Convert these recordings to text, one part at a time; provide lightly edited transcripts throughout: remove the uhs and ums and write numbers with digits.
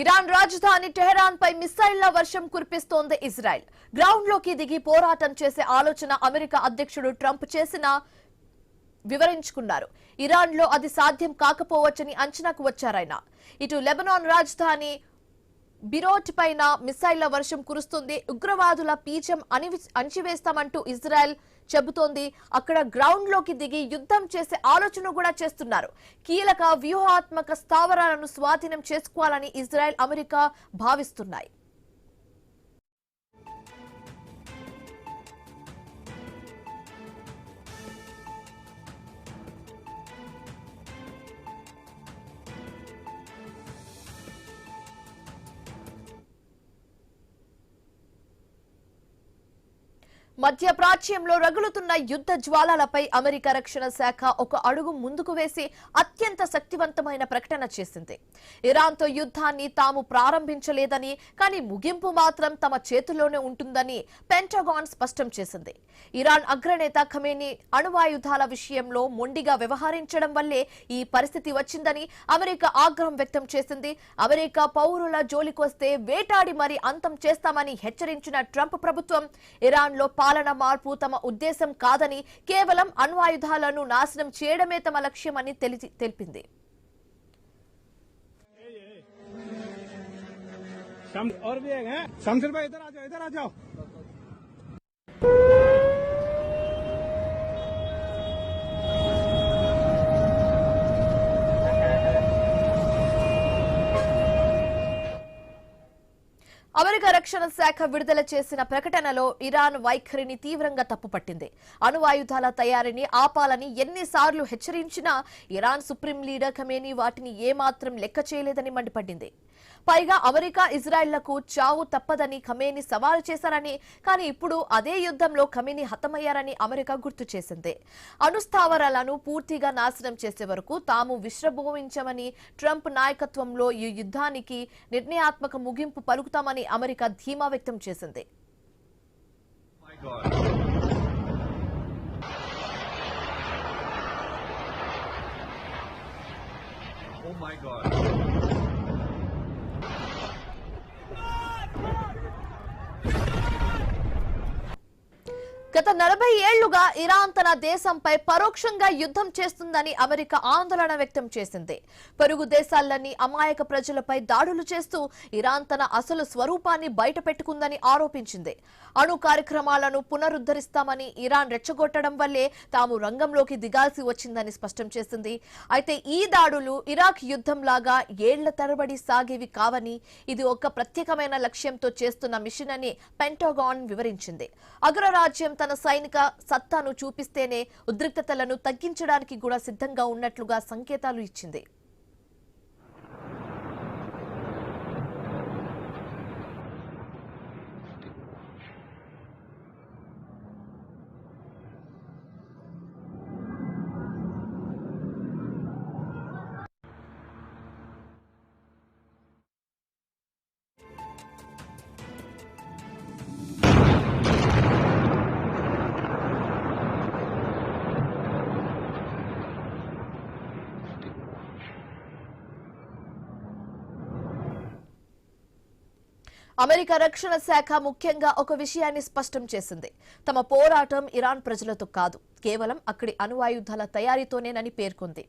Iran రాజధాని Tehran పై మిసైళ్ల వర్షం కురిపిస్తోంది Israel. Ground లోకి దిగి పోరాటం చేసే ఆలోచన అమెరికా అధ్యక్షుడు ట్రంప్ చేసిన వివరించుకున్నారు. ఇరాన్ లో అది సాధ్యం కాకపోవచ్చని అంచనాకు వచ్చారాయన. ఇటు లెబనాన్ రాజధాని బిరోట్ పైన మిసైళ్ల వర్షం కురుస్తుంది. ఉగ్రవాదుల పీచం అణిచివేస్తామంటూ ఇజ్రాయెల్ చెబుతోంది. అక్కడ గ్రౌండ్ లోకి దిగి యుద్ధం చేసే ఆలోచన కూడా చేస్తున్నారు. కీలక వ్యూహాత్మక స్థావరాలను స్వాధీనం చేసుకోవాలని ఇజ్రాయెల్, అమెరికా భావిస్తున్నాయి. మధ్య ప్రాచ్యంలో రగులుతున్న యుద్ధ జ్వాలలపై అమెరికా రక్షణ శాఖ ఒక అడుగు ముందుకు వేసి అత్యంత శక్తివంతమైన ప్రకటన చేసింది. ఇరాన్తో యుద్ధాన్ని తాము ప్రారంభించలేదని, కానీ ముగింపు మాత్రం తమ చేతుల్లోనే ఉంటుందని పెంటగాన్ స్పష్టం చేసింది. ఇరాన్ అగ్రనేత ఖమేనీ అణ్వాయుధాల విషయంలో మొండిగా వ్యవహరించడం వల్లే ఈ పరిస్థితి వచ్చిందని అమెరికా ఆగ్రహం వ్యక్తం చేసింది. అమెరికా పౌరుల జోలికొస్తే వేటాడి మరీ అంతం చేస్తామని హెచ్చరించిన ట్రంప్ ప్రభుత్వం ఇరాన్లో పాలన మార్పు తమ ఉద్దేశం కాదని, కేవలం అణ్వాయుధాలను నాశనం చేయడమే తమ లక్ష్యమని తెలిపింది. అమెరికా రక్షణ శాఖ విడుదల చేసిన ప్రకటనలో ఇరాన్ వైఖరిని తీవ్రంగా తప్పుపట్టింది. అణ్వాయుధాల తయారీని ఆపాలని ఎన్నిసార్లు హెచ్చరించినా ఇరాన్ సుప్రీం లీడర్ ఖమేనీ వాటిని ఏమాత్రం లెక్క చేయలేదని మండిపడింది. పైగా అమెరికా, ఇజ్రాయెళ్లకు చావు తప్పదని ఖమేనీ సవాలు చేశారని, కానీ ఇప్పుడు అదే యుద్ధంలో ఖమేనీ హతమయ్యారని అమెరికా గుర్తు చేసింది. అణుస్థావరాలను పూర్తిగా నాశనం చేసే వరకు తాము విశ్రభోవించమని, ట్రంప్ నాయకత్వంలో ఈ యుద్ధానికి నిర్ణయాత్మక ముగింపు పలుకుతామని అమెరికా ధీమా వ్యక్తం చేసింది. గత 40 ఏళ్లుగా ఇరాన్ తన దేశంపై పరోక్షంగా యుద్ధం చేస్తుందని అమెరికా ఆందోళన వ్యక్తం చేసింది. పొరుగు దేశాలన్నీ అమాయక ప్రజలపై దాడులు చేస్తూ ఇరాన్ తన అసలు స్వరూపాన్ని బయటపెట్టుకుందని ఆరోపించింది. అణు కార్యక్రమాలను పునరుద్ధరిస్తామని ఇరాన్ రెచ్చగొట్టడం వల్లే తాము రంగంలోకి దిగాల్సి వచ్చిందని స్పష్టం చేసింది. అయితే ఈ దాడులు ఇరాక్ యుద్ధంలాగా ఏళ్ల తరబడి సాగేవి కావని, ఇది ఒక ప్రత్యేకమైన లక్ష్యంతో చేస్తున్న మిషన్ అని పెంటగాన్ వివరించింది. అగ్రరాజ్యం తన సైనిక సత్తాను చూపిస్తేనే ఉద్రిక్తతలను తగ్గించడానికి కూడా సిద్ధంగా ఉన్నట్లుగా సంకేతాలు ఇచ్చింది. అమెరికా రక్షణ శాఖ ముఖ్యంగా ఒక విషయాన్ని స్పష్టం చేసింది. తమ పోరాటం ఇరాన్ ప్రజలతో కాదు, కేవలం అక్కడి అణ్వాయుధాల తయారీతోనేనని పేర్కొంది.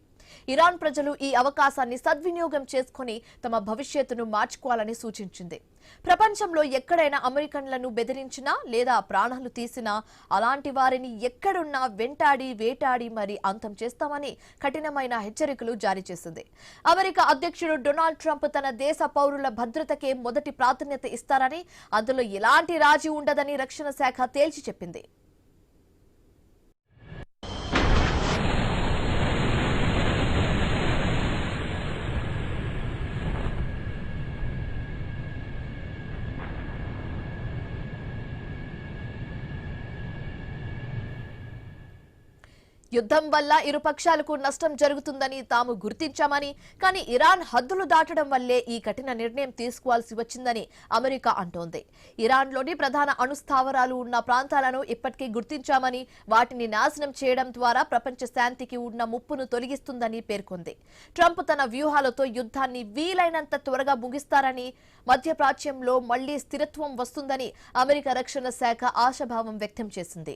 ఇరాన్ ప్రజలు ఈ అవకాశాన్ని సద్వినియోగం చేసుకుని తమ భవిష్యత్తును మార్చుకోవాలని సూచించింది. ప్రపంచంలో ఎక్కడైనా అమెరికన్లను బెదిరించినా లేదా ప్రాణాలు తీసినా అలాంటి వారిని ఎక్కడున్నా వెంటాడి వేటాడి మరి అంతం చేస్తామని కఠినమైన హెచ్చరికలు జారీ చేసింది. అమెరికా అధ్యక్షుడు డొనాల్డ్ ట్రంప్ తన దేశ పౌరుల భద్రతకే మొదటి ప్రాధాన్యత ఇస్తారని, అందులో ఎలాంటి రాజీ ఉండదని రక్షణ శాఖ తేల్చి చెప్పింది. యుద్ధం వల్ల ఇరు పక్షాలకు నష్టం జరుగుతుందని తాము గుర్తించామని, కానీ ఇరాన్ హద్దులు దాటడం వల్లే ఈ కఠిన నిర్ణయం తీసుకోవాల్సి వచ్చిందని అమెరికా అంటోంది. ఇరాన్లోని ప్రధాన అణుస్థావరాలు ఉన్న ప్రాంతాలను ఇప్పటికే గుర్తించామని, వాటిని నాశనం చేయడం ద్వారా ప్రపంచ శాంతికి ఉన్న ముప్పును తొలగిస్తుందని పేర్కొంది. ట్రంప్ తన వ్యూహాలతో యుద్ధాన్ని వీలైనంత త్వరగా ముగిస్తారని, మధ్యప్రాచ్యంలో మళ్లీ స్థిరత్వం వస్తుందని అమెరికా రక్షణ శాఖ ఆశాభావం వ్యక్తం చేసింది.